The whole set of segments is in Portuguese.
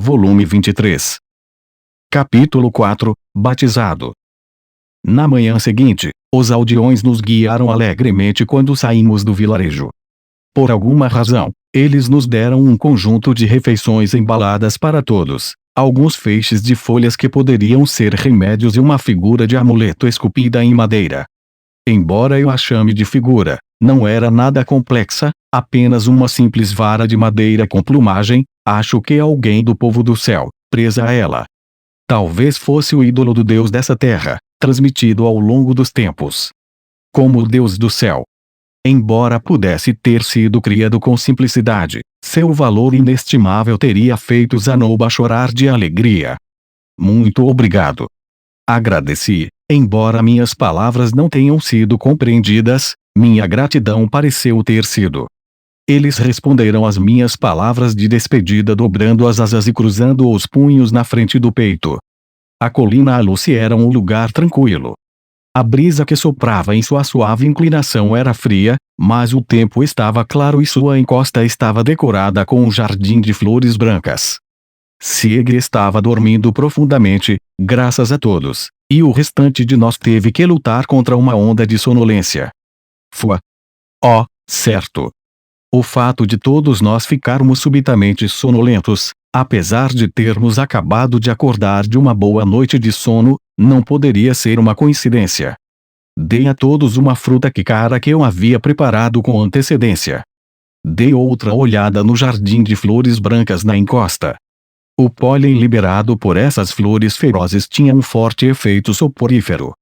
volume 23. Capítulo 4 – Batizado. Na manhã seguinte, os aldeões nos guiaram alegremente quando saímos do vilarejo. Por alguma razão, eles nos deram um conjunto de refeições embaladas para todos, alguns feixes de folhas que poderiam ser remédios e uma figura de amuleto esculpida em madeira. Embora eu a chame de figura, não era nada complexa, apenas uma simples vara de madeira com plumagem, acho que alguém do povo do céu, presa a ela. Talvez fosse o ídolo do Deus dessa terra, transmitido ao longo dos tempos. Como o Deus do céu. Embora pudesse ter sido criado com simplicidade, seu valor inestimável teria feito Zanoba chorar de alegria. Muito obrigado. Agradeci, embora minhas palavras não tenham sido compreendidas, minha gratidão pareceu ter sido. Eles responderam às minhas palavras de despedida dobrando as asas e cruzando os punhos na frente do peito. A colina Aluce era um lugar tranquilo. A brisa que soprava em sua suave inclinação era fria, mas o tempo estava claro e sua encosta estava decorada com um jardim de flores brancas. Sieg estava dormindo profundamente, graças a todos, e o restante de nós teve que lutar contra uma onda de sonolência. Fua. Oh, certo. O fato de todos nós ficarmos subitamente sonolentos, apesar de termos acabado de acordar de uma boa noite de sono, não poderia ser uma coincidência. Dei a todos uma fruta Kikara que eu havia preparado com antecedência. Dei outra olhada no jardim de flores brancas na encosta. O pólen liberado por essas flores ferozes tinha um forte efeito soporífero.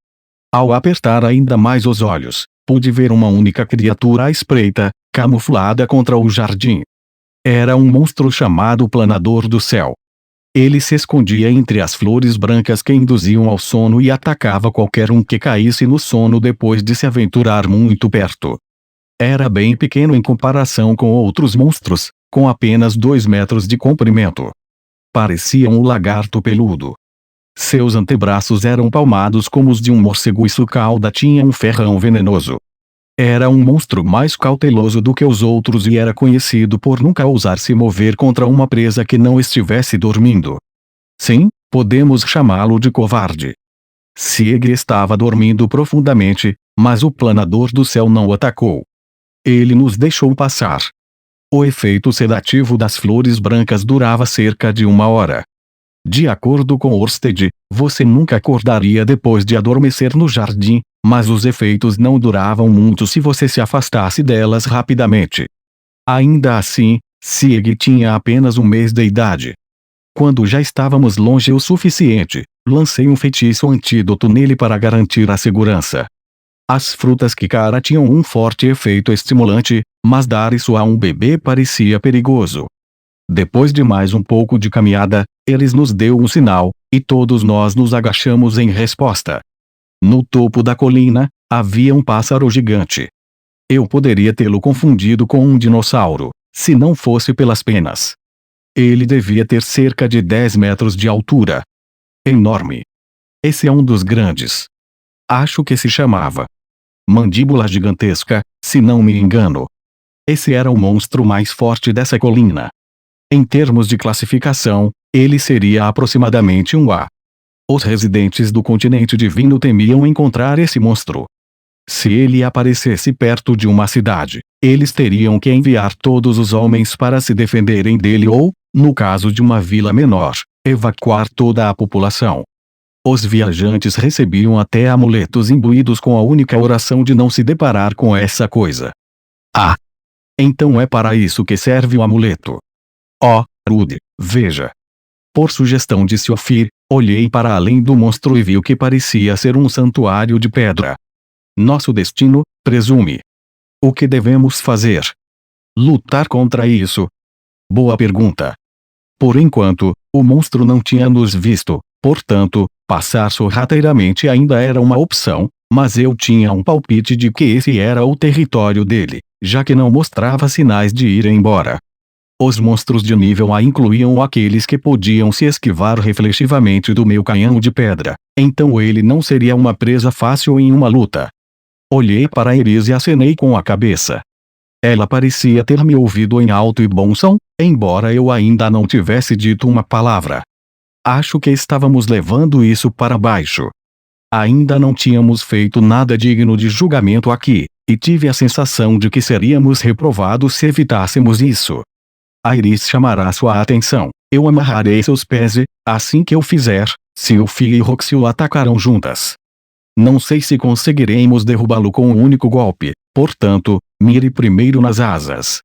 Ao apertar ainda mais os olhos, pude ver uma única criatura à espreita, camuflada contra o jardim. Era um monstro chamado Planador do Céu. Ele se escondia entre as flores brancas que induziam ao sono e atacava qualquer um que caísse no sono depois de se aventurar muito perto. Era bem pequeno em comparação com outros monstros, com apenas 2 metros de comprimento. Parecia um lagarto peludo. Seus antebraços eram palmados como os de um morcego e sua cauda tinha um ferrão venenoso. Era um monstro mais cauteloso do que os outros e era conhecido por nunca ousar se mover contra uma presa que não estivesse dormindo. Sim, podemos chamá-lo de covarde. Sieg estava dormindo profundamente, mas o Planador do Céu não o atacou. Ele nos deixou passar. O efeito sedativo das flores brancas durava cerca de 1 hora. De acordo com Orsted, você nunca acordaria depois de adormecer no jardim, mas os efeitos não duravam muito se você se afastasse delas rapidamente. Ainda assim, Sieg tinha apenas 1 mês de idade. Quando já estávamos longe o suficiente, lancei um feitiço antídoto nele para garantir a segurança. As frutas Kikara tinham um forte efeito estimulante, mas dar isso a um bebê parecia perigoso. Depois de mais um pouco de caminhada, eles nos deu um sinal, e todos nós nos agachamos em resposta. No topo da colina, havia um pássaro gigante. Eu poderia tê-lo confundido com um dinossauro, se não fosse pelas penas. Ele devia ter cerca de 10 metros de altura. Enorme. Esse é um dos grandes. Acho que se chamava Mandíbula Gigantesca, se não me engano. Esse era o monstro mais forte dessa colina. Em termos de classificação, ele seria aproximadamente um A. Os residentes do continente divino temiam encontrar esse monstro. Se ele aparecesse perto de uma cidade, eles teriam que enviar todos os homens para se defenderem dele ou, no caso de uma vila menor, evacuar toda a população. Os viajantes recebiam até amuletos imbuídos com a única oração de não se deparar com essa coisa. Ah! Então é para isso que serve o amuleto. Oh, Rude, veja. Por sugestão de Siofir, olhei para além do monstro e vi o que parecia ser um santuário de pedra. Nosso destino, presume. O que devemos fazer? Lutar contra isso? Boa pergunta. Por enquanto, o monstro não tinha nos visto, portanto, passar sorrateiramente ainda era uma opção, mas eu tinha um palpite de que esse era o território dele, já que não mostrava sinais de ir embora. Os monstros de nível A incluíam aqueles que podiam se esquivar reflexivamente do meu canhão de pedra, então ele não seria uma presa fácil em uma luta. Olhei para Iris e acenei com a cabeça. Ela parecia ter me ouvido em alto e bom som, embora eu ainda não tivesse dito uma palavra. Acho que estávamos levando isso para baixo. Ainda não tínhamos feito nada digno de julgamento aqui, e tive a sensação de que seríamos reprovados se evitássemos isso. Iris chamará sua atenção. Eu amarrarei seus pés e, assim que eu fizer, Sylphie e Roxy o atacarão juntas. Não sei se conseguiremos derrubá-lo com um único golpe, portanto, mire primeiro nas asas.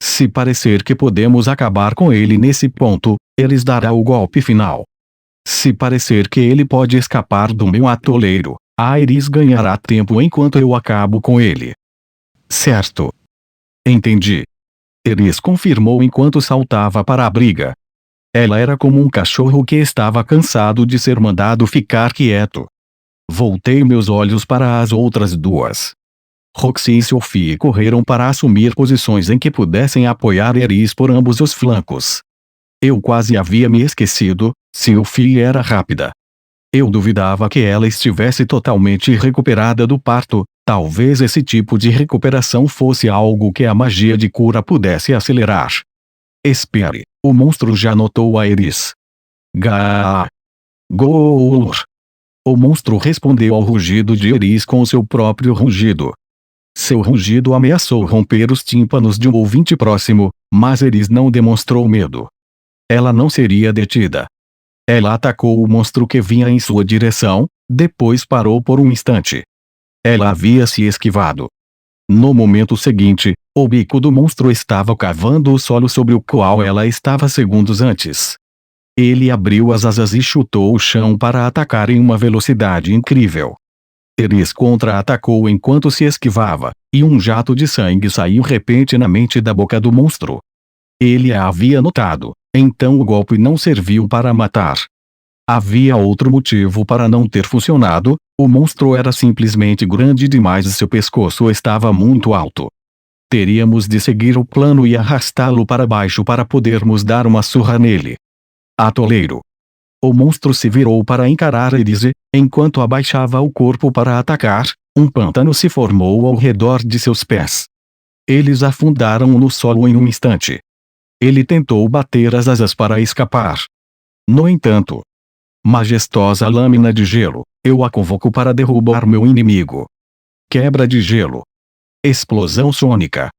Se parecer que podemos acabar com ele nesse ponto, eles dará o golpe final. Se parecer que ele pode escapar do meu atoleiro, a Iris ganhará tempo enquanto eu acabo com ele. Certo. Entendi. Iris confirmou enquanto saltava para a briga. Ela era como um cachorro que estava cansado de ser mandado ficar quieto. Voltei meus olhos para as outras duas. Roxy e Sylphie correram para assumir posições em que pudessem apoiar Iris por ambos os flancos. Eu quase havia me esquecido, Sylphie era rápida. Eu duvidava que ela estivesse totalmente recuperada do parto, talvez esse tipo de recuperação fosse algo que a magia de cura pudesse acelerar. Espere, o monstro já notou a Iris. Gaaah! Goor! O monstro respondeu ao rugido de Iris com seu próprio rugido. Seu rugido ameaçou romper os tímpanos de um ouvinte próximo, mas Iris não demonstrou medo. Ela não seria detida. Ela atacou o monstro que vinha em sua direção, depois parou por um instante. Ela havia se esquivado. No momento seguinte, o bico do monstro estava cavando o solo sobre o qual ela estava segundos antes. Ele abriu as asas e chutou o chão para atacar em uma velocidade incrível. Iris contra-atacou enquanto se esquivava, e um jato de sangue saiu repentinamente da boca do monstro. Ele a havia notado, então o golpe não serviu para matar. Havia outro motivo para não ter funcionado: o monstro era simplesmente grande demais e seu pescoço estava muito alto. Teríamos de seguir o plano e arrastá-lo para baixo para podermos dar uma surra nele. Atoleiro. O monstro se virou para encarar Iris e, enquanto abaixava o corpo para atacar, um pântano se formou ao redor de seus pés. Eles afundaram no solo em um instante. Ele tentou bater as asas para escapar. No entanto, majestosa lâmina de gelo, eu a convoco para derrubar meu inimigo. Quebra de gelo. Explosão sônica.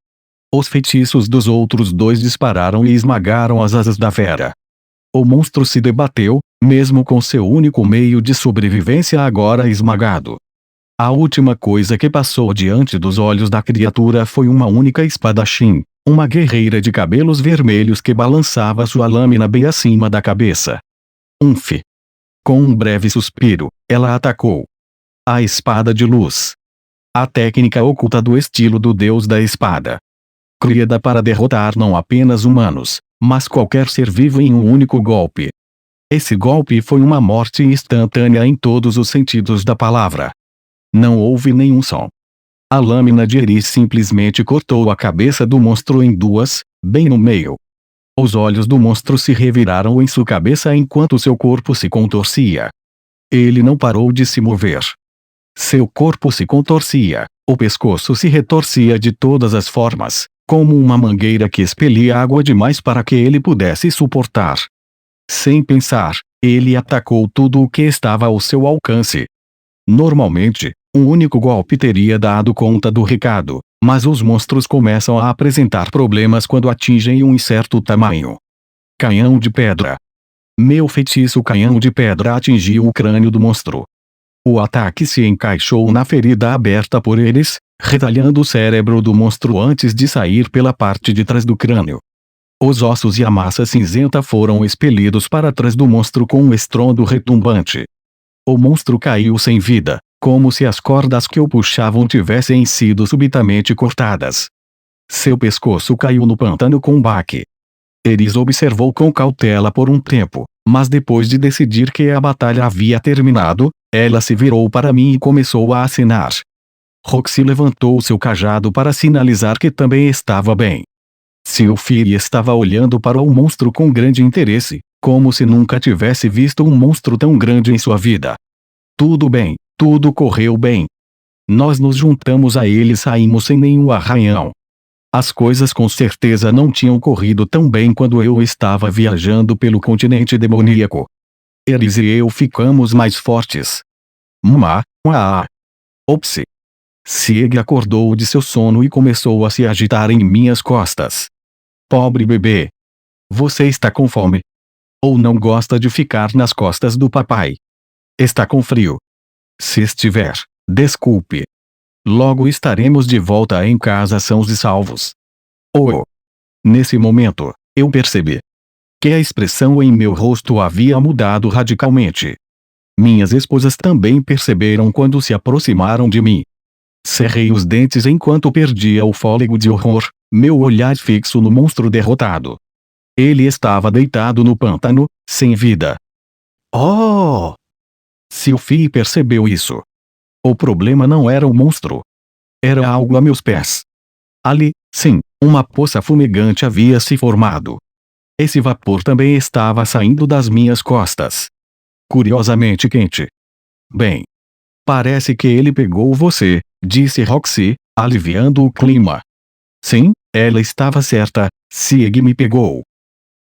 Os feitiços dos outros dois dispararam e esmagaram as asas da fera. O monstro se debateu, mesmo com seu único meio de sobrevivência agora esmagado. A última coisa que passou diante dos olhos da criatura foi uma única espadachim, uma guerreira de cabelos vermelhos que balançava sua lâmina bem acima da cabeça. Umf! Com um breve suspiro, ela atacou. A espada de luz. A técnica oculta do estilo do deus da espada. Criada para derrotar não apenas humanos, mas qualquer ser vivo em um único golpe. Esse golpe foi uma morte instantânea em todos os sentidos da palavra. Não houve nenhum som. A lâmina de Iris simplesmente cortou a cabeça do monstro em duas, bem no meio. Os olhos do monstro se reviraram em sua cabeça enquanto seu corpo se contorcia. Ele não parou de se mover. Seu corpo se contorcia, o pescoço se retorcia de todas as formas, como uma mangueira que expelia água demais para que ele pudesse suportar. Sem pensar, ele atacou tudo o que estava ao seu alcance. Normalmente, um único golpe teria dado conta do recado, mas os monstros começam a apresentar problemas quando atingem um certo tamanho. Canhão de pedra. Meu feitiço canhão de pedra atingiu o crânio do monstro. O ataque se encaixou na ferida aberta por eles, retalhando o cérebro do monstro antes de sair pela parte de trás do crânio. Os ossos e a massa cinzenta foram expelidos para trás do monstro com um estrondo retumbante. O monstro caiu sem vida, como se as cordas que o puxavam tivessem sido subitamente cortadas. Seu pescoço caiu no pântano com um baque. Iris observou com cautela por um tempo, mas depois de decidir que a batalha havia terminado, ela se virou para mim e começou a acenar. Roxy levantou seu cajado para sinalizar que também estava bem. Sylphie estava olhando para o monstro com grande interesse, como se nunca tivesse visto um monstro tão grande em sua vida. Tudo bem, tudo correu bem. Nós nos juntamos a ele e saímos sem nenhum arranhão. As coisas com certeza não tinham corrido tão bem quando eu estava viajando pelo continente demoníaco. Eles e eu ficamos mais fortes. Ops. Sieg acordou de seu sono e começou a se agitar em minhas costas. Pobre bebê. Você está com fome? Ou não gosta de ficar nas costas do papai? Está com frio? Se estiver, desculpe. Logo estaremos de volta em casa sãos e salvos. Oh! Nesse momento, eu percebi que a expressão em meu rosto havia mudado radicalmente. Minhas esposas também perceberam quando se aproximaram de mim. Cerrei os dentes enquanto perdia o fôlego de horror, meu olhar fixo no monstro derrotado. Ele estava deitado no pântano, sem vida. Oh! Sylvie percebeu isso. O problema não era o monstro. Era algo a meus pés. Ali, sim, uma poça fumegante havia se formado. Esse vapor também estava saindo das minhas costas. Curiosamente quente. Bem. Parece que ele pegou você, disse Roxy, aliviando o clima. Sim, ela estava certa, Sieg me pegou.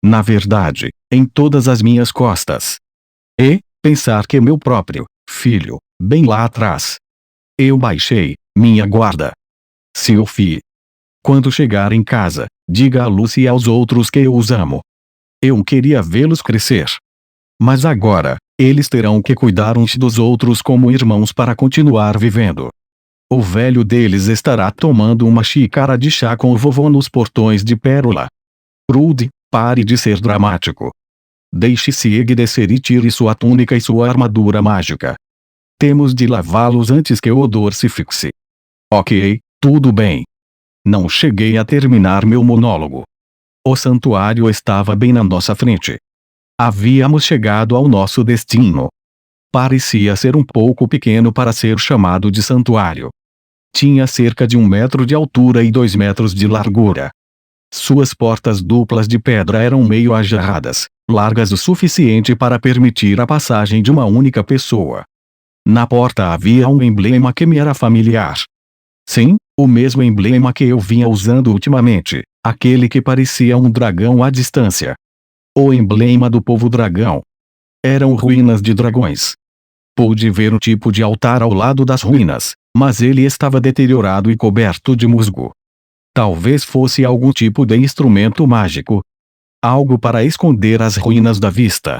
Na verdade, em todas as minhas costas. E, pensar que meu próprio filho, bem lá atrás. Eu baixei minha guarda. Sylvie. Quando chegar em casa, diga a Lucy e aos outros que eu os amo. Eu queria vê-los crescer. Mas agora, eles terão que cuidar uns dos outros como irmãos para continuar vivendo. O velho deles estará tomando uma xícara de chá com o vovô nos portões de pérola. Rude, pare de ser dramático. Deixe Sieg descer e tire sua túnica e sua armadura mágica. Temos de lavá-los antes que o odor se fixe. Ok, tudo bem. Não cheguei a terminar meu monólogo. O santuário estava bem na nossa frente. Havíamos chegado ao nosso destino. Parecia ser um pouco pequeno para ser chamado de santuário. Tinha cerca de 1 metro de altura e 2 metros de largura. Suas portas duplas de pedra eram meio ajarradas, largas o suficiente para permitir a passagem de uma única pessoa. Na porta havia um emblema que me era familiar. Sim, o mesmo emblema que eu vinha usando ultimamente, aquele que parecia um dragão à distância. O emblema do povo dragão. Eram ruínas de dragões. Pude ver o tipo de altar ao lado das ruínas, mas ele estava deteriorado e coberto de musgo. Talvez fosse algum tipo de instrumento mágico. Algo para esconder as ruínas da vista.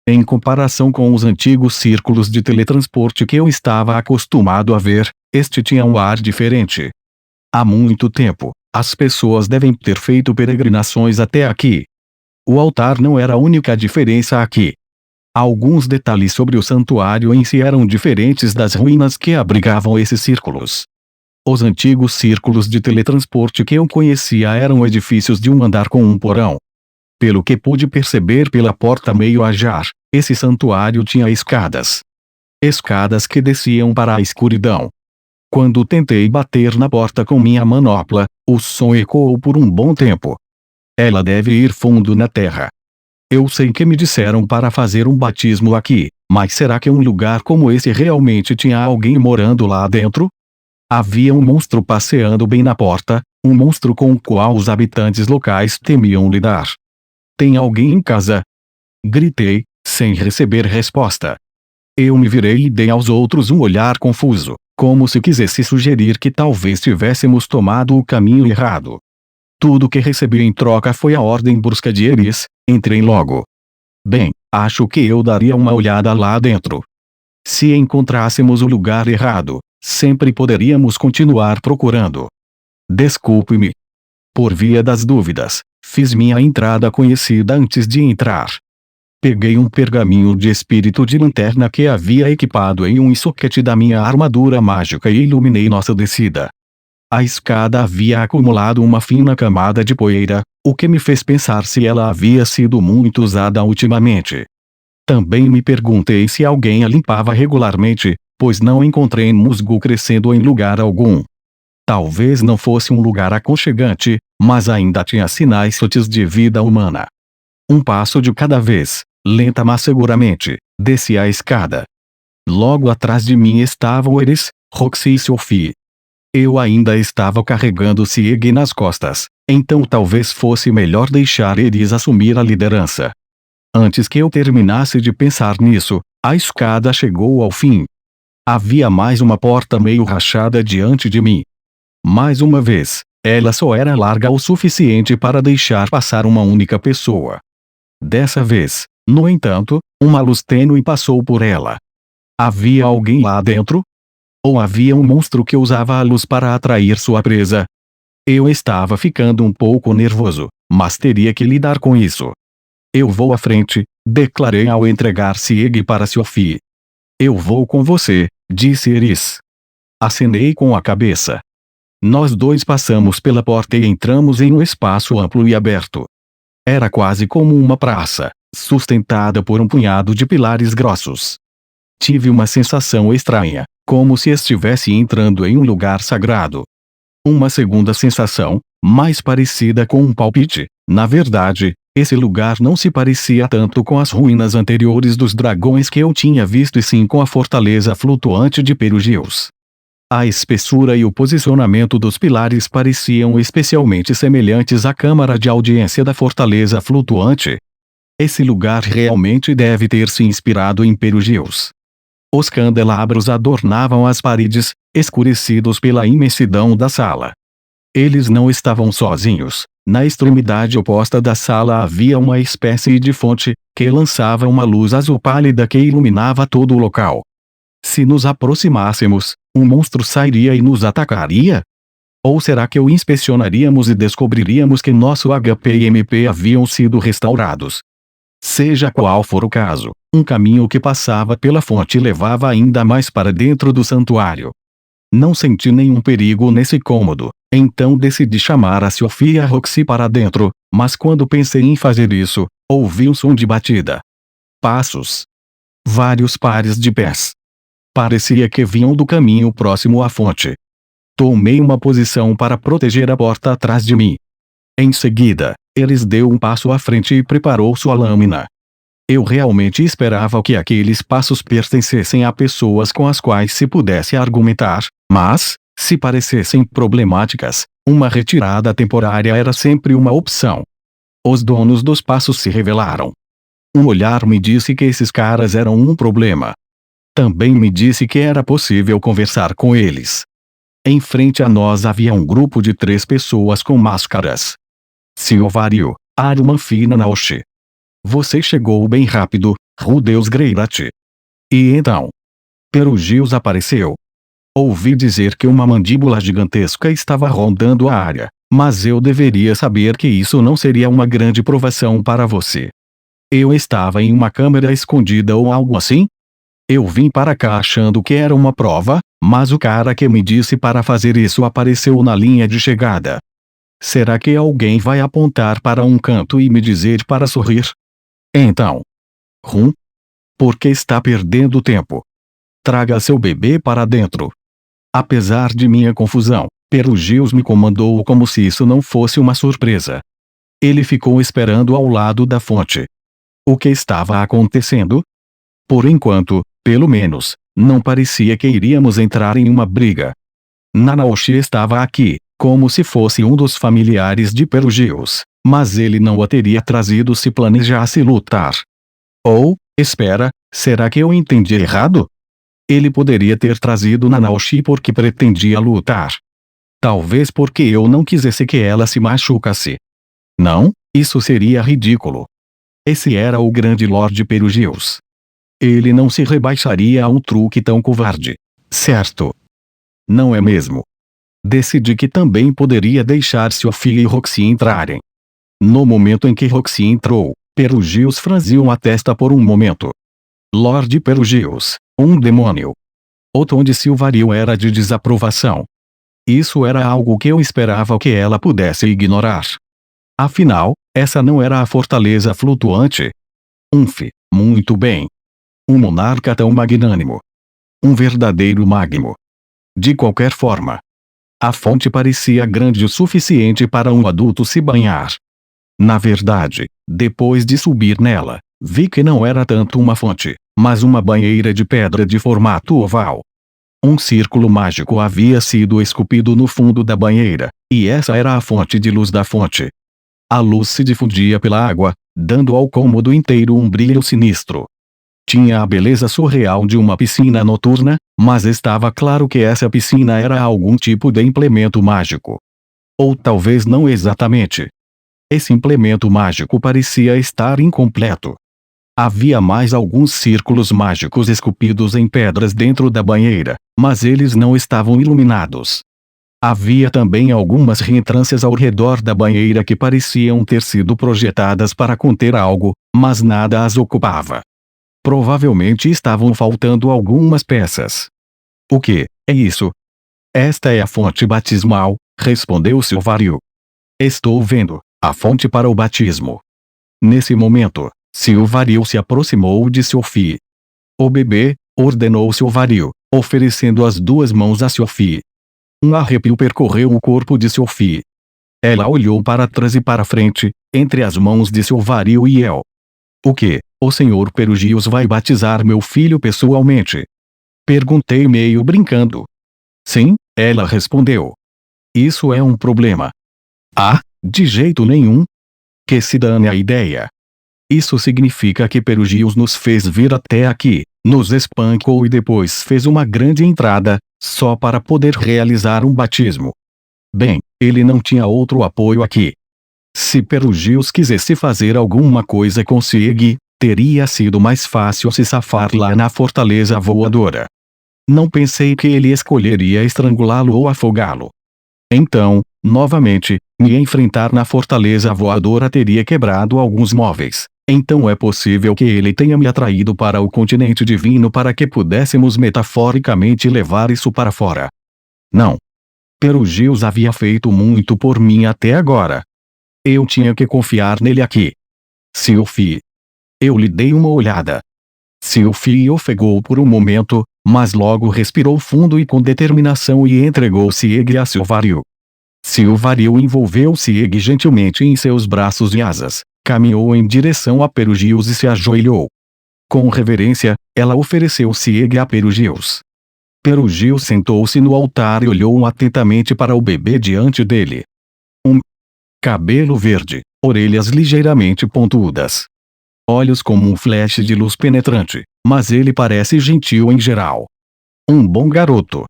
Em comparação com os antigos círculos de teletransporte que eu estava acostumado a ver, este tinha um ar diferente. Há muito tempo, as pessoas devem ter feito peregrinações até aqui. O altar não era a única diferença aqui. Alguns detalhes sobre o santuário em si eram diferentes das ruínas que abrigavam esses círculos. Os antigos círculos de teletransporte que eu conhecia eram edifícios de um andar com um porão. Pelo que pude perceber pela porta meio ajar, esse santuário tinha escadas. Escadas que desciam para a escuridão. Quando tentei bater na porta com minha manopla, o som ecoou por um bom tempo. Ela deve ir fundo na terra. Eu sei que me disseram para fazer um batismo aqui, mas será que um lugar como esse realmente tinha alguém morando lá dentro? Havia um monstro passeando bem na porta, um monstro com o qual os habitantes locais temiam lidar. Tem alguém em casa? Gritei, sem receber resposta. Eu me virei e dei aos outros um olhar confuso, como se quisesse sugerir que talvez tivéssemos tomado o caminho errado. Tudo que recebi em troca foi a ordem brusca de eles: entrem logo. Bem, acho que eu daria uma olhada lá dentro. Se encontrássemos o lugar errado, sempre poderíamos continuar procurando. Desculpe-me. Por via das dúvidas, fiz minha entrada conhecida antes de entrar. Peguei um pergaminho de espírito de lanterna que havia equipado em um soquete da minha armadura mágica e iluminei nossa descida. A escada havia acumulado uma fina camada de poeira, o que me fez pensar se ela havia sido muito usada ultimamente. Também me perguntei se alguém a limpava regularmente, pois não encontrei musgo crescendo em lugar algum. Talvez não fosse um lugar aconchegante, mas ainda tinha sinais sutis de vida humana. Um passo de cada vez, lenta mas seguramente, desci a escada. Logo atrás de mim estavam eles, Roxy e Sophie. Eu ainda estava carregando Sieg nas costas, então talvez fosse melhor deixar eles assumir a liderança. Antes que eu terminasse de pensar nisso, a escada chegou ao fim. Havia mais uma porta meio rachada diante de mim. Mais uma vez, ela só era larga o suficiente para deixar passar uma única pessoa. Dessa vez, no entanto, uma luz tênue passou por ela. Havia alguém lá dentro? Ou havia um monstro que usava a luz para atrair sua presa? Eu estava ficando um pouco nervoso, mas teria que lidar com isso. Eu vou à frente, declarei ao entregar Sieg para Sophie. Eu vou com você, disse Eris. Acenei com a cabeça. Nós dois passamos pela porta e entramos em um espaço amplo e aberto. Era quase como uma praça, sustentada por um punhado de pilares grossos. Tive uma sensação estranha, como se estivesse entrando em um lugar sagrado. Uma segunda sensação, mais parecida com um palpite. Na verdade, esse lugar não se parecia tanto com as ruínas anteriores dos dragões que eu tinha visto e sim com a fortaleza flutuante de Perugios. A espessura e o posicionamento dos pilares pareciam especialmente semelhantes à câmara de audiência da fortaleza flutuante. Esse lugar realmente deve ter se inspirado em Perugios. Os candelabros adornavam as paredes, escurecidos pela imensidão da sala. Eles não estavam sozinhos. Na extremidade oposta da sala havia uma espécie de fonte, que lançava uma luz azul pálida que iluminava todo o local. Se nos aproximássemos, um monstro sairia e nos atacaria? Ou será que o inspecionaríamos e descobriríamos que nosso HP e MP haviam sido restaurados? Seja qual for o caso, um caminho que passava pela fonte levava ainda mais para dentro do santuário. Não senti nenhum perigo nesse cômodo, então decidi chamar a Sophie e a Roxy para dentro, mas quando pensei em fazer isso, ouvi um som de batida. Passos. Vários pares de pés. Parecia que vinham do caminho próximo à fonte. Tomei uma posição para proteger a porta atrás de mim. Em seguida, Eris deu um passo à frente e preparou sua lâmina. Eu realmente esperava que aqueles passos pertencessem a pessoas com as quais se pudesse argumentar, mas, se parecessem problemáticas, uma retirada temporária era sempre uma opção. Os donos dos passos se revelaram. Um olhar me disse que esses caras eram um problema. Também me disse que era possível conversar com eles. Em frente a nós havia um grupo de 3 pessoas com máscaras. Silvario, Arumanfi e Naoshi. Você chegou bem rápido, Rudeus Greirat. E então? Perugios apareceu. Ouvi dizer que uma mandíbula gigantesca estava rondando a área, mas eu deveria saber que isso não seria uma grande provação para você. Eu estava em uma câmera escondida ou algo assim? Eu vim para cá achando que era uma prova, mas o cara que me disse para fazer isso apareceu na linha de chegada. Será que alguém vai apontar para um canto e me dizer para sorrir? Então. Por que está perdendo tempo? Traga seu bebê para dentro. Apesar de minha confusão, Perugios me comandou como se isso não fosse uma surpresa. Ele ficou esperando ao lado da fonte. O que estava acontecendo? Por enquanto, pelo menos, não parecia que iríamos entrar em uma briga. Naoshi estava aqui, como se fosse um dos familiares de Perugios, mas ele não a teria trazido se planejasse lutar. Ou, espera, será que eu entendi errado? Ele poderia ter trazido Naoshi porque pretendia lutar. Talvez porque eu não quisesse que ela se machucasse. Não, isso seria ridículo. Esse era o grande Lorde Perugios. Ele não se rebaixaria a um truque tão covarde. Certo? Não é mesmo? Decidi que também poderia deixar Sophie e Roxy entrarem. No momento em que Roxy entrou, Perugios franziu a testa por um momento. Lorde Perugios, um demônio. O tom de Silvario era de desaprovação. Isso era algo que eu esperava que ela pudesse ignorar. Afinal, essa não era a fortaleza flutuante. Muito bem. Um monarca tão magnânimo. Um verdadeiro magno. De qualquer forma, a fonte parecia grande o suficiente para um adulto se banhar. Na verdade, depois de subir nela, vi que não era tanto uma fonte, mas uma banheira de pedra de formato oval. Um círculo mágico havia sido esculpido no fundo da banheira, e essa era a fonte de luz da fonte. A luz se difundia pela água, dando ao cômodo inteiro um brilho sinistro. Tinha a beleza surreal de uma piscina noturna, mas estava claro que essa piscina era algum tipo de implemento mágico. Ou talvez não exatamente. Esse implemento mágico parecia estar incompleto. Havia mais alguns círculos mágicos esculpidos em pedras dentro da banheira, mas eles não estavam iluminados. Havia também algumas reentrâncias ao redor da banheira que pareciam ter sido projetadas para conter algo, mas nada as ocupava. Provavelmente estavam faltando algumas peças. O que é isso? Esta é a fonte batismal, respondeu Silvario. Estou vendo a fonte para o batismo. Nesse momento, Silvario se aproximou de Sophie. O bebê, ordenou Silvario, oferecendo as duas mãos a Sophie. Um arrepio percorreu o corpo de Sophie. Ela olhou para trás e para frente, entre as mãos de Silvario e El. O que? O Sr. Perugius vai batizar meu filho pessoalmente? Perguntei meio brincando. Sim, ela respondeu. Isso é um problema. Ah, de jeito nenhum. Que se dane a ideia. Isso significa que Perugius nos fez vir até aqui, nos espancou e depois fez uma grande entrada, só para poder realizar um batismo. Bem, ele não tinha outro apoio aqui. Se Perugius quisesse fazer alguma coisa com Sieg, teria sido mais fácil se safar lá na fortaleza voadora. Não pensei que ele escolheria estrangulá-lo ou afogá-lo. Então, novamente, me enfrentar na fortaleza voadora teria quebrado alguns móveis. Então é possível que ele tenha me atraído para o continente divino para que pudéssemos metaforicamente levar isso para fora. Não. Perugius havia feito muito por mim até agora. Eu tinha que confiar nele aqui. Sophie. Eu lhe dei uma olhada. Sophie ofegou por um momento, mas logo respirou fundo e com determinação e entregou Sieg a Silvario. Silvario envolveu Sieg gentilmente em seus braços e asas, caminhou em direção a Perugius e se ajoelhou. Com reverência, ela ofereceu Sieg a Perugius. Perugius sentou-se no altar e olhou atentamente para o bebê diante dele. Cabelo verde, orelhas ligeiramente pontudas. Olhos como um flash de luz penetrante, mas ele parece gentil em geral. Um bom garoto.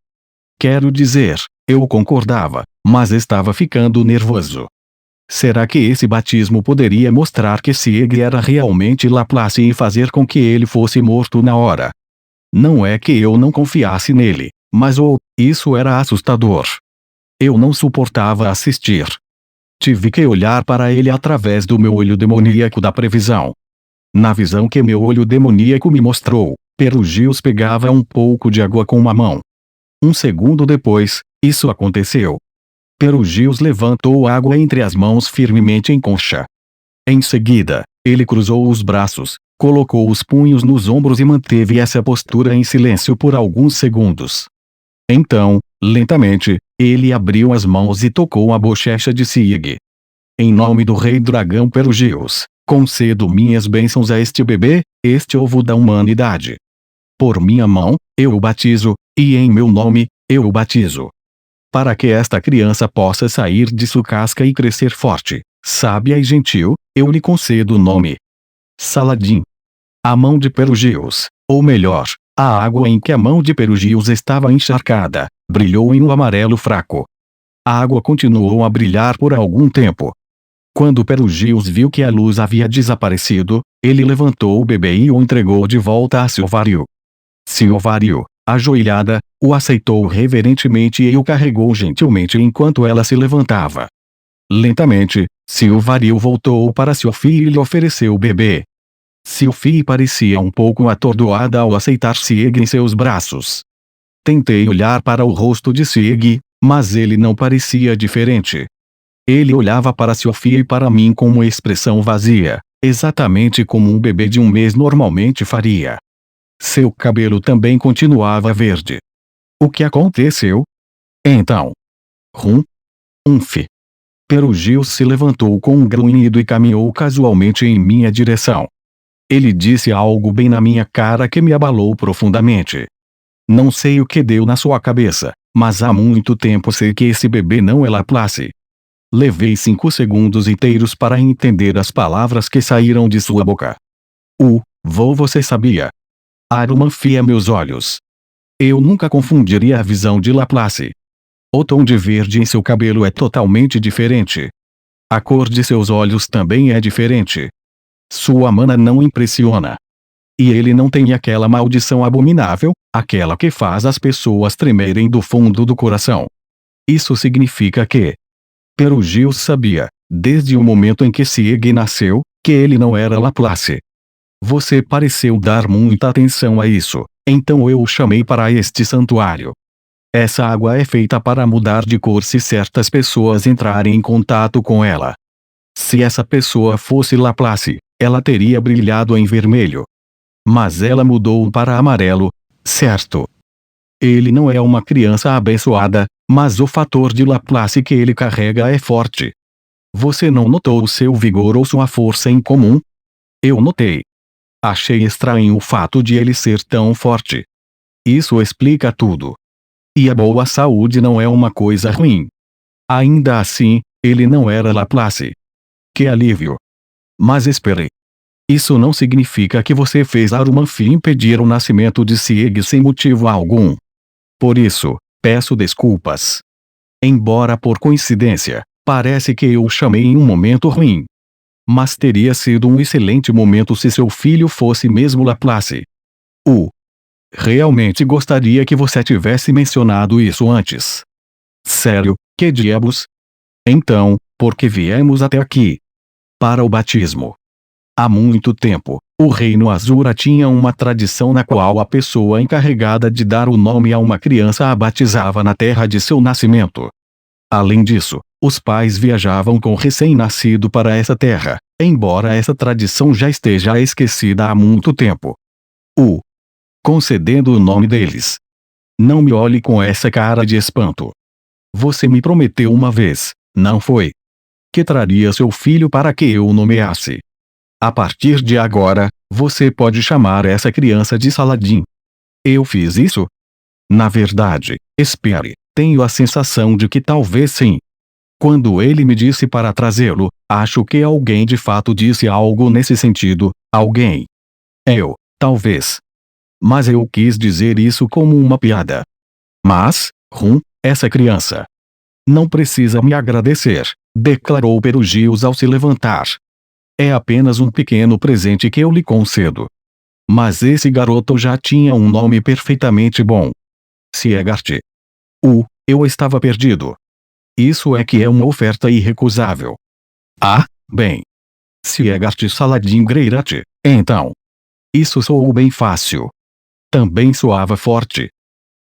Quero dizer, eu concordava, mas estava ficando nervoso. Será que esse batismo poderia mostrar que Sieg era realmente Laplace e fazer com que ele fosse morto na hora? Não é que eu não confiasse nele, mas isso era assustador. Eu não suportava assistir. Tive que olhar para ele através do meu olho demoníaco da previsão. Na visão que meu olho demoníaco me mostrou, Perugius pegava um pouco de água com uma mão. Um segundo depois, isso aconteceu. Perugius levantou a água entre as mãos firmemente em concha. Em seguida, ele cruzou os braços, colocou os punhos nos ombros e manteve essa postura em silêncio por alguns segundos. Então, lentamente, ele abriu as mãos e tocou a bochecha de Sieg. Em nome do rei dragão Perugius, concedo minhas bênçãos a este bebê, este ovo da humanidade. Por minha mão, eu o batizo, e em meu nome, eu o batizo. Para que esta criança possa sair de sua casca e crescer forte, sábia e gentil, eu lhe concedo o nome. Saladin. A mão de Perugius, ou melhor, a água em que a mão de Perugius estava encharcada, brilhou em um amarelo fraco. A água continuou a brilhar por algum tempo. Quando Perugius viu que a luz havia desaparecido, ele levantou o bebê e o entregou de volta a Silvario. Silvario, ajoelhada, o aceitou reverentemente e o carregou gentilmente enquanto ela se levantava. Lentamente, Silvario voltou para Sophie e lhe ofereceu o bebê. Sophie parecia um pouco atordoada ao aceitar Sieg em seus braços. Tentei olhar para o rosto de Sieg, mas ele não parecia diferente. Ele olhava para Sophie e para mim com uma expressão vazia, exatamente como um bebê de um mês normalmente faria. Seu cabelo também continuava verde. O que aconteceu? Então. Perugius se levantou com um grunhido e caminhou casualmente em minha direção. Ele disse algo bem na minha cara que me abalou profundamente. Não sei o que deu na sua cabeça, mas há muito tempo sei que esse bebê não é Laplace. Levei 5 segundos inteiros para entender as palavras que saíram de sua boca. Você sabia? Aruman fia meus olhos. Eu nunca confundiria a visão de Laplace. O tom de verde em seu cabelo é totalmente diferente. A cor de seus olhos também é diferente. Sua mana não impressiona. E ele não tem aquela maldição abominável, aquela que faz as pessoas tremerem do fundo do coração. Isso significa que Perugius sabia, desde o momento em que Sieg nasceu, que ele não era Laplace. Você pareceu dar muita atenção a isso, então eu o chamei para este santuário. Essa água é feita para mudar de cor se certas pessoas entrarem em contato com ela. Se essa pessoa fosse Laplace, ela teria brilhado em vermelho. Mas ela mudou para amarelo, certo? Ele não é uma criança abençoada, mas o fator de Laplace que ele carrega é forte. Você não notou o seu vigor ou sua força em comum? Eu notei. Achei estranho o fato de ele ser tão forte. Isso explica tudo. E a boa saúde não é uma coisa ruim. Ainda assim, ele não era Laplace. Que alívio! Mas espere. Isso não significa que você fez Aruman Fi impedir o nascimento de Sieg sem motivo algum. Por isso, peço desculpas. Embora por coincidência, parece que eu o chamei em um momento ruim. Mas teria sido um excelente momento se seu filho fosse mesmo Laplace. Realmente gostaria que você tivesse mencionado isso antes. Sério, que diabos? Então, por que viemos até aqui? Para o batismo. Há muito tempo, o Reino Azura tinha uma tradição na qual a pessoa encarregada de dar o nome a uma criança a batizava na terra de seu nascimento. Além disso, os pais viajavam com o recém-nascido para essa terra, embora essa tradição já esteja esquecida há muito tempo. Concedendo o nome deles. Não me olhe com essa cara de espanto. Você me prometeu uma vez, não foi? Que traria seu filho para que eu o nomeasse. A partir de agora, você pode chamar essa criança de Saladin. Eu fiz isso? Na verdade, espere, tenho a sensação de que talvez sim. Quando ele me disse para trazê-lo, acho que alguém de fato disse algo nesse sentido, alguém. Eu, talvez. Mas eu quis dizer isso como uma piada. Mas, essa criança. Não precisa me agradecer, declarou Perugius ao se levantar. É apenas um pequeno presente que eu lhe concedo. Mas esse garoto já tinha um nome perfeitamente bom. Siegart. Eu estava perdido. Isso é que é uma oferta irrecusável. Bem. Siegart Saladin Greirat, então. Isso soou bem fácil. Também soava forte.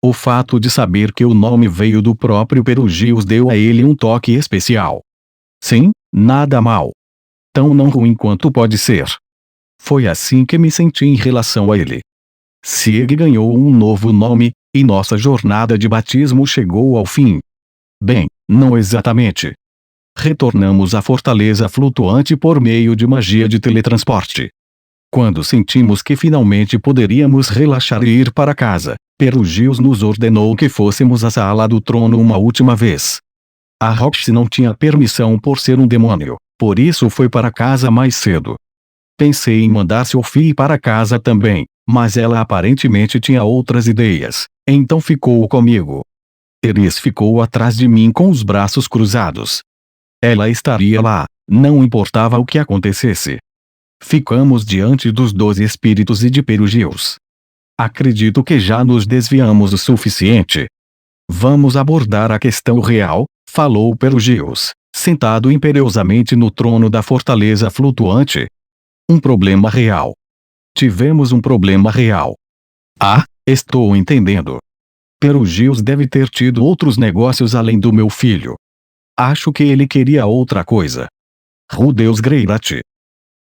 O fato de saber que o nome veio do próprio Perugius deu a ele um toque especial. Sim, nada mal. Tão não ruim quanto pode ser. Foi assim que me senti em relação a ele. Sieg ganhou um novo nome, e nossa jornada de batismo chegou ao fim. Bem, não exatamente. Retornamos à fortaleza flutuante por meio de magia de teletransporte. Quando sentimos que finalmente poderíamos relaxar e ir para casa, Perugius nos ordenou que fôssemos à sala do trono uma última vez. A Roxy não tinha permissão por ser um demônio, por isso foi para casa mais cedo. Pensei em mandar Sophie para casa também, mas ela aparentemente tinha outras ideias, então ficou comigo. Eris ficou atrás de mim com os braços cruzados. Ela estaria lá, não importava o que acontecesse. Ficamos diante dos 12 espíritos e de Perugius. Acredito que já nos desviamos o suficiente. Vamos abordar a questão real, falou Perugius, sentado imperiosamente no trono da fortaleza flutuante. Um problema real. Tivemos um problema real. Estou entendendo. Perugius deve ter tido outros negócios além do meu filho. Acho que ele queria outra coisa. Rudeus Greirat.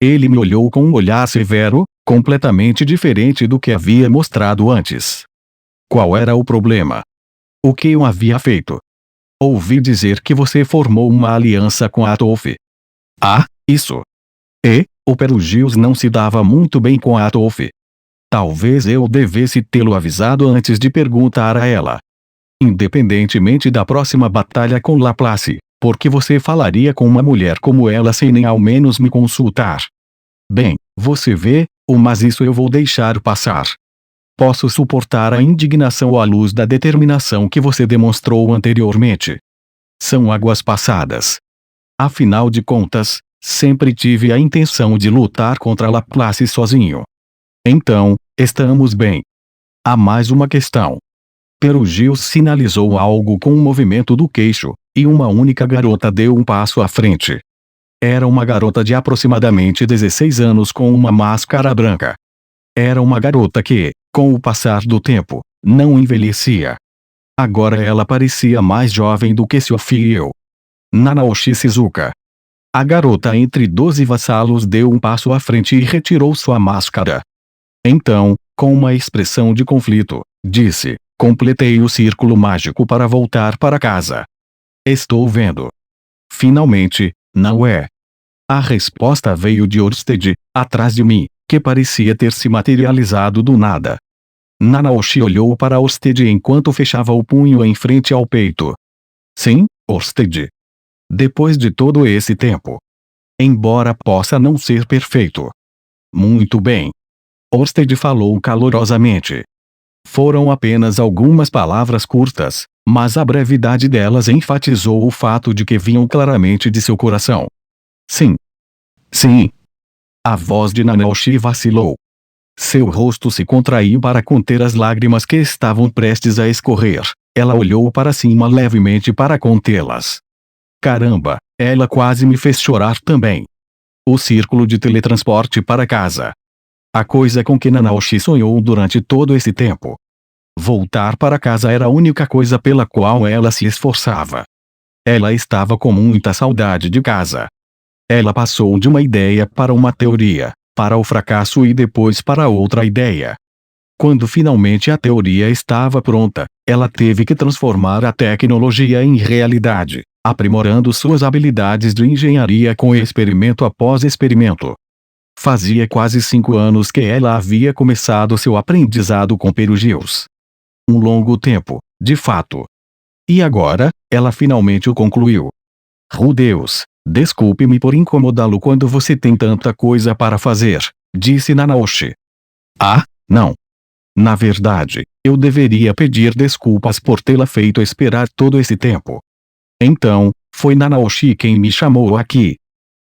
Ele me olhou com um olhar severo, completamente diferente do que havia mostrado antes. Qual era o problema? O que eu havia feito? Ouvi dizer que você formou uma aliança com Atolf. Isso. O Perugius não se dava muito bem com Atolf. Talvez eu devesse tê-lo avisado antes de perguntar a ela. Independentemente da próxima batalha com Laplace, por que você falaria com uma mulher como ela sem nem ao menos me consultar? Bem, você vê, mas isso eu vou deixar passar. Posso suportar a indignação à luz da determinação que você demonstrou anteriormente. São águas passadas. Afinal de contas, sempre tive a intenção de lutar contra Laplace sozinho. Então, estamos bem. Há mais uma questão. Perugil sinalizou algo com um movimento do queixo, e uma única garota deu um passo à frente. Era uma garota de aproximadamente 16 anos com uma máscara branca. Era uma garota que, com o passar do tempo, não envelhecia. Agora ela parecia mais jovem do que Sophie e eu. Nanaoshi Shizuka. A garota entre 12 vassalos deu um passo à frente e retirou sua máscara. Então, com uma expressão de conflito, disse: completei o círculo mágico para voltar para casa. Estou vendo. Finalmente, não é? A resposta veio de Orsted, atrás de mim, que parecia ter se materializado do nada. Nanaoshi olhou para Orsted enquanto fechava o punho em frente ao peito. Sim, Orsted. Depois de todo esse tempo. Embora possa não ser perfeito. Muito bem. Orsted falou calorosamente. Foram apenas algumas palavras curtas, mas a brevidade delas enfatizou o fato de que vinham claramente de seu coração. Sim. Sim. A voz de Nanaoshi vacilou. Seu rosto se contraiu para conter as lágrimas que estavam prestes a escorrer. Ela olhou para cima levemente para contê-las. Caramba, ela quase me fez chorar também. O círculo de teletransporte para casa. A coisa com que Nanaoshi sonhou durante todo esse tempo. Voltar para casa era a única coisa pela qual ela se esforçava. Ela estava com muita saudade de casa. Ela passou de uma ideia para uma teoria, para o fracasso e depois para outra ideia. Quando finalmente a teoria estava pronta, ela teve que transformar a tecnologia em realidade, aprimorando suas habilidades de engenharia com experimento após experimento. Fazia quase 5 anos que ela havia começado seu aprendizado com Perugios. Um longo tempo, de fato. E agora, ela finalmente o concluiu. Deus, desculpe-me por incomodá-lo quando você tem tanta coisa para fazer, disse Nanaoshi. Ah, não. Na verdade, eu deveria pedir desculpas por tê-la feito esperar todo esse tempo. Então, foi Nanaoshi quem me chamou aqui.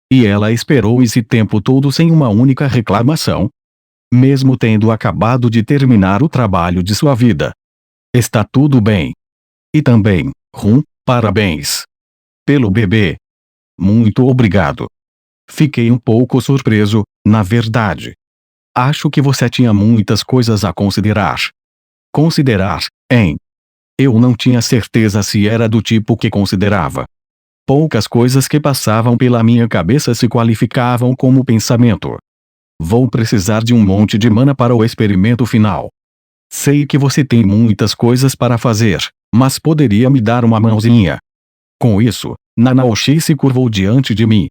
E ela esperou esse tempo todo sem uma única reclamação? Mesmo tendo acabado de terminar o trabalho de sua vida. Está tudo bem. E também, parabéns. Pelo bebê. Muito obrigado. Fiquei um pouco surpreso, na verdade. Acho que você tinha muitas coisas a considerar. Considerar, hein? Eu não tinha certeza se era do tipo que considerava. Poucas coisas que passavam pela minha cabeça se qualificavam como pensamento. Vou precisar de um monte de mana para o experimento final. Sei que você tem muitas coisas para fazer, mas poderia me dar uma mãozinha. Com isso, Nanaoshi se curvou diante de mim.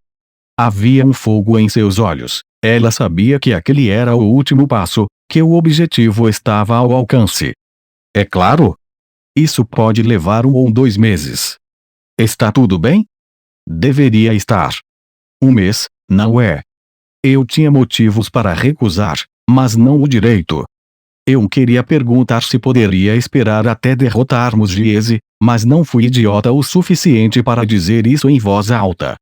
Havia um fogo em seus olhos. Ela sabia que aquele era o último passo, que o objetivo estava ao alcance. É claro. Isso pode levar 1 ou 2 meses. Está tudo bem? Deveria estar. 1 mês, não é? Eu tinha motivos para recusar, mas não o direito. Eu queria perguntar se poderia esperar até derrotarmos Giese, mas não fui idiota o suficiente para dizer isso em voz alta.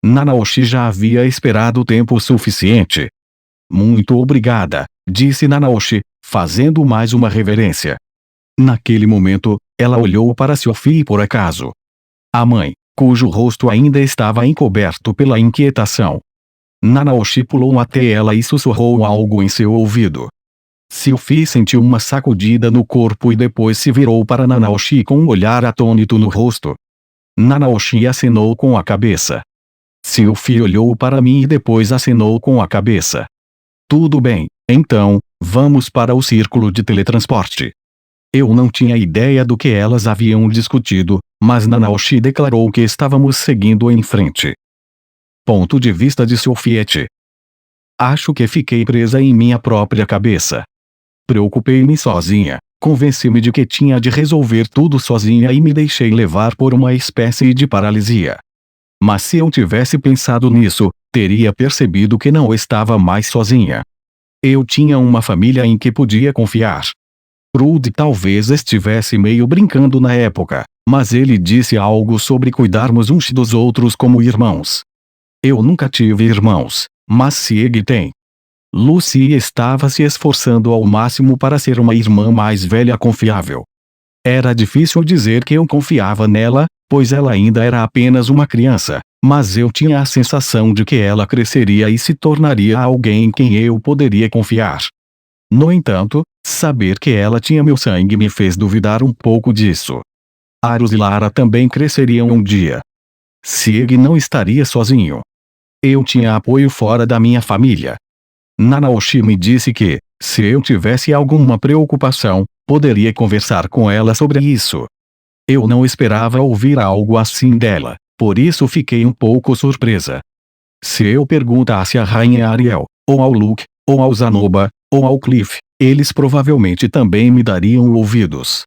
Nanaoshi já havia esperado tempo suficiente. Muito obrigada, disse Nanaoshi, fazendo mais uma reverência. Naquele momento, ela olhou para Sophie por acaso. A mãe, cujo rosto ainda estava encoberto pela inquietação. Nanaoshi pulou até ela e sussurrou algo em seu ouvido. Sophie sentiu uma sacudida no corpo e depois se virou para Nanaoshi com um olhar atônito no rosto. Nanaoshi acenou com a cabeça. Sophie olhou para mim e depois acenou com a cabeça. Tudo bem, então, vamos para o círculo de teletransporte. Eu não tinha ideia do que elas haviam discutido, mas Nanaoshi declarou que estávamos seguindo em frente. Ponto de vista de Sophie. Acho que fiquei presa em minha própria cabeça. Preocupei-me sozinha, convenci-me de que tinha de resolver tudo sozinha e me deixei levar por uma espécie de paralisia. Mas se eu tivesse pensado nisso, teria percebido que não estava mais sozinha. Eu tinha uma família em que podia confiar. Rudy talvez estivesse meio brincando na época, mas ele disse algo sobre cuidarmos uns dos outros como irmãos. Eu nunca tive irmãos, mas Sieg tem. Lucy estava se esforçando ao máximo para ser uma irmã mais velha confiável. Era difícil dizer que eu confiava nela, pois ela ainda era apenas uma criança, mas eu tinha a sensação de que ela cresceria e se tornaria alguém em quem eu poderia confiar. No entanto, saber que ela tinha meu sangue me fez duvidar um pouco disso. Arus e Lara também cresceriam um dia. Sieg não estaria sozinho. Eu tinha apoio fora da minha família. Nanaoshi me disse que, se eu tivesse alguma preocupação, poderia conversar com ela sobre isso. Eu não esperava ouvir algo assim dela, por isso fiquei um pouco surpresa. Se eu perguntasse à Rainha Ariel, ou ao Luke, ou ao Zanoba, ou ao Cliff, eles provavelmente também me dariam ouvidos.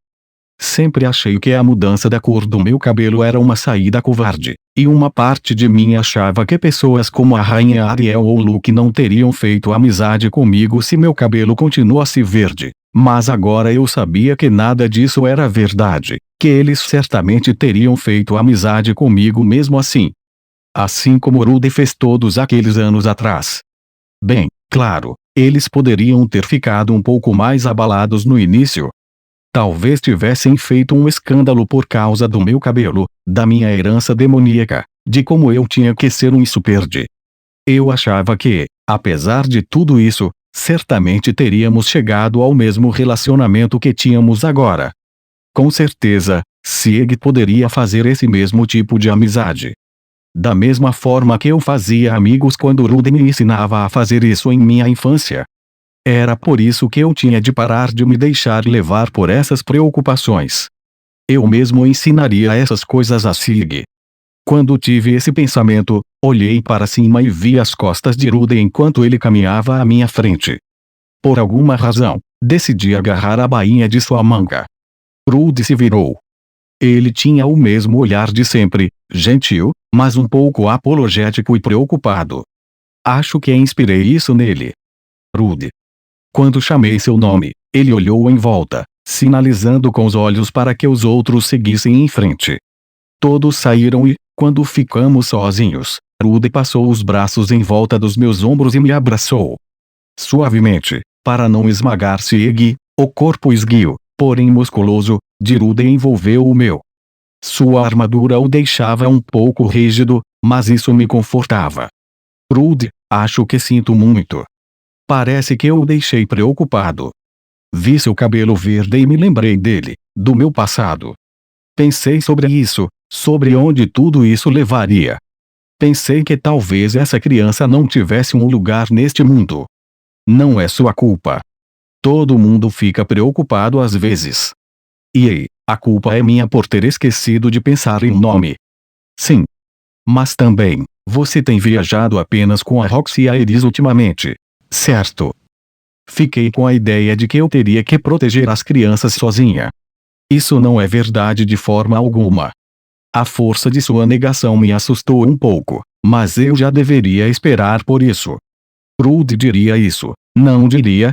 Sempre achei que a mudança da cor do meu cabelo era uma saída covarde, e uma parte de mim achava que pessoas como a Rainha Ariel ou Luke não teriam feito amizade comigo se meu cabelo continuasse verde. Mas agora eu sabia que nada disso era verdade, que eles certamente teriam feito amizade comigo mesmo assim. Assim como Rudy fez todos aqueles anos atrás. Bem, claro, eles poderiam ter ficado um pouco mais abalados no início. Talvez tivessem feito um escândalo por causa do meu cabelo, da minha herança demoníaca, de como eu tinha que ser um superde. Eu achava que, apesar de tudo isso, certamente teríamos chegado ao mesmo relacionamento que tínhamos agora. Com certeza, Sieg poderia fazer esse mesmo tipo de amizade. Da mesma forma que eu fazia amigos quando Rudy me ensinava a fazer isso em minha infância. Era por isso que eu tinha de parar de me deixar levar por essas preocupações. Eu mesmo ensinaria essas coisas a Sieg. Quando tive esse pensamento, olhei para cima e vi as costas de Rudy enquanto ele caminhava à minha frente. Por alguma razão, decidi agarrar a bainha de sua manga. Rudy se virou. Ele tinha o mesmo olhar de sempre, gentil, mas um pouco apologético e preocupado. Acho que inspirei isso nele. Rudy. Quando chamei seu nome, ele olhou em volta, sinalizando com os olhos para que os outros seguissem em frente. Todos saíram e, quando ficamos sozinhos, Rudy passou os braços em volta dos meus ombros e me abraçou. Suavemente, para não esmagar Sieg, o corpo esguio, porém musculoso, de Rudy envolveu o meu. Sua armadura o deixava um pouco rígido, mas isso me confortava. Rudy, acho que sinto muito. Parece que eu o deixei preocupado. Vi seu cabelo verde e me lembrei dele, do meu passado. Pensei sobre isso, sobre onde tudo isso levaria. Pensei que talvez essa criança não tivesse um lugar neste mundo. Não é sua culpa. Todo mundo fica preocupado às vezes. E ei, a culpa é minha por ter esquecido de pensar em um nome. Sim. Mas também, você tem viajado apenas com a Roxy e a Iris ultimamente, certo? Fiquei com a ideia de que eu teria que proteger as crianças sozinha. Isso não é verdade de forma alguma. A força de sua negação me assustou um pouco, mas eu já deveria esperar por isso. Rudy diria isso, não diria?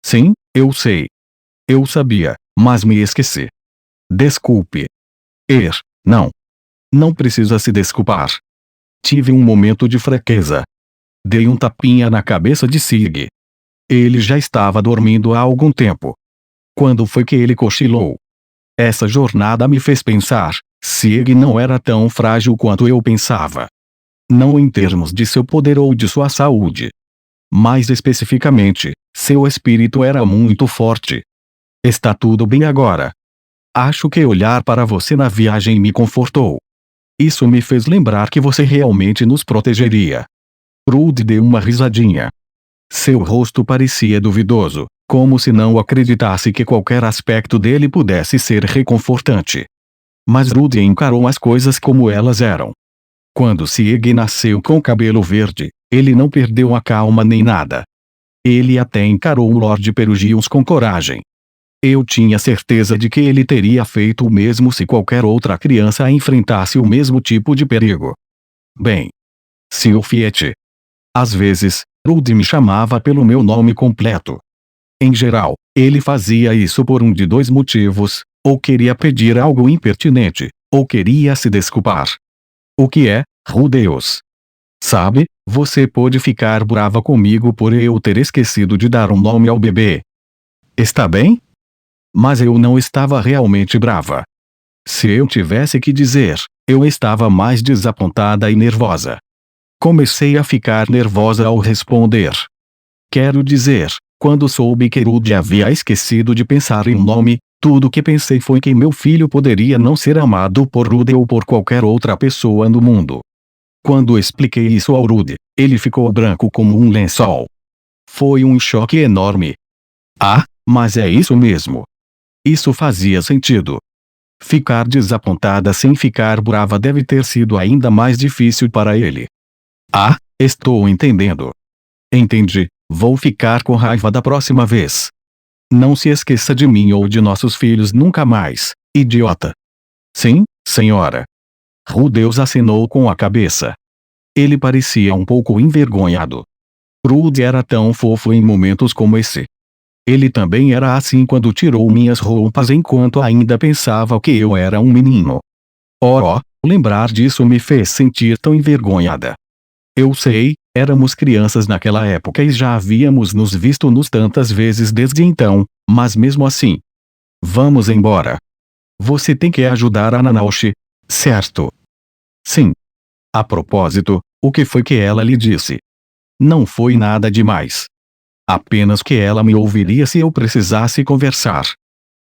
Sim, eu sei. Eu sabia, mas me esqueci. Desculpe. Não. Não precisa se desculpar. Tive um momento de fraqueza. Dei um tapinha na cabeça de Sieg. Ele já estava dormindo há algum tempo. Quando foi que ele cochilou? Essa jornada me fez pensar, Sieg não era tão frágil quanto eu pensava. Não em termos de seu poder ou de sua saúde. Mais especificamente, seu espírito era muito forte. Está tudo bem agora. Acho que olhar para você na viagem me confortou. Isso me fez lembrar que você realmente nos protegeria. Rudy deu uma risadinha. Seu rosto parecia duvidoso, como se não acreditasse que qualquer aspecto dele pudesse ser reconfortante. Mas Rudy encarou as coisas como elas eram. Quando Sieg nasceu com cabelo verde, ele não perdeu a calma nem nada. Ele até encarou o Lord Perugius com coragem. Eu tinha certeza de que ele teria feito o mesmo se qualquer outra criança enfrentasse o mesmo tipo de perigo. Bem, Sr. Fiat. Às vezes, Rudy me chamava pelo meu nome completo. Em geral, ele fazia isso por um de dois motivos: ou queria pedir algo impertinente, ou queria se desculpar. O que é, Rudeus? Sabe, você pode ficar brava comigo por eu ter esquecido de dar um nome ao bebê. Está bem? Mas eu não estava realmente brava. Se eu tivesse que dizer, eu estava mais desapontada e nervosa. Comecei a ficar nervosa ao responder. Quero dizer, quando soube que Rudy havia esquecido de pensar em um nome, tudo que pensei foi que meu filho poderia não ser amado por Rudy ou por qualquer outra pessoa no mundo. Quando expliquei isso ao Rudy, ele ficou branco como um lençol. Foi um choque enorme. Ah, mas é isso mesmo. Isso fazia sentido. Ficar desapontada sem ficar brava deve ter sido ainda mais difícil para ele. Ah, estou entendendo. Entendi, vou ficar com raiva da próxima vez. Não se esqueça de mim ou de nossos filhos nunca mais, idiota. Sim, senhora. Rudeus acenou com a cabeça. Ele parecia um pouco envergonhado. Rudy era tão fofo em momentos como esse. Ele também era assim quando tirou minhas roupas enquanto ainda pensava que eu era um menino. Oh, lembrar disso me fez sentir tão envergonhada. Eu sei, éramos crianças naquela época e já havíamos nos visto tantas vezes desde então, mas mesmo assim. Vamos embora. Você tem que ajudar a Nanaoshi, certo? Sim. A propósito, o que foi que ela lhe disse? Não foi nada demais. Apenas que ela me ouviria se eu precisasse conversar.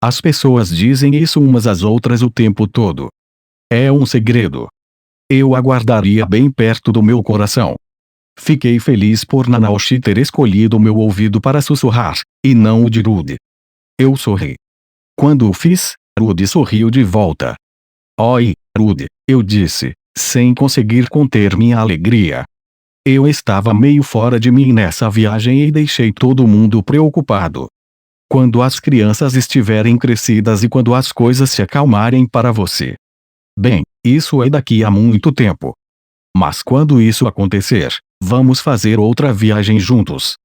As pessoas dizem isso umas às outras o tempo todo. É um segredo. Eu a guardaria bem perto do meu coração. Fiquei feliz por Nanaoshi ter escolhido meu ouvido para sussurrar, e não o de Rudy. Eu sorri. Quando o fiz, Rudy sorriu de volta. Oi, Rudy, eu disse, sem conseguir conter minha alegria. Eu estava meio fora de mim nessa viagem e deixei todo mundo preocupado. Quando as crianças estiverem crescidas e quando as coisas se acalmarem para você. Bem, isso é daqui a muito tempo. Mas quando isso acontecer, vamos fazer outra viagem juntos.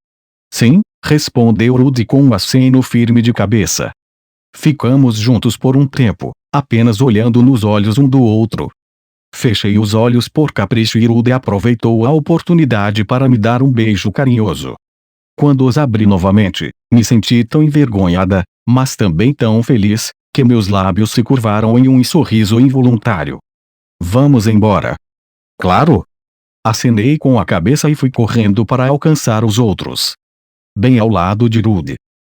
Sim, respondeu Rudy com um aceno firme de cabeça. Ficamos juntos por um tempo, apenas olhando nos olhos um do outro. Fechei os olhos por capricho e Rudy aproveitou a oportunidade para me dar um beijo carinhoso. Quando os abri novamente, me senti tão envergonhada, mas também tão feliz, que meus lábios se curvaram em um sorriso involuntário. Vamos embora. Claro! Acenei com a cabeça e fui correndo para alcançar os outros. Bem ao lado de Rudy.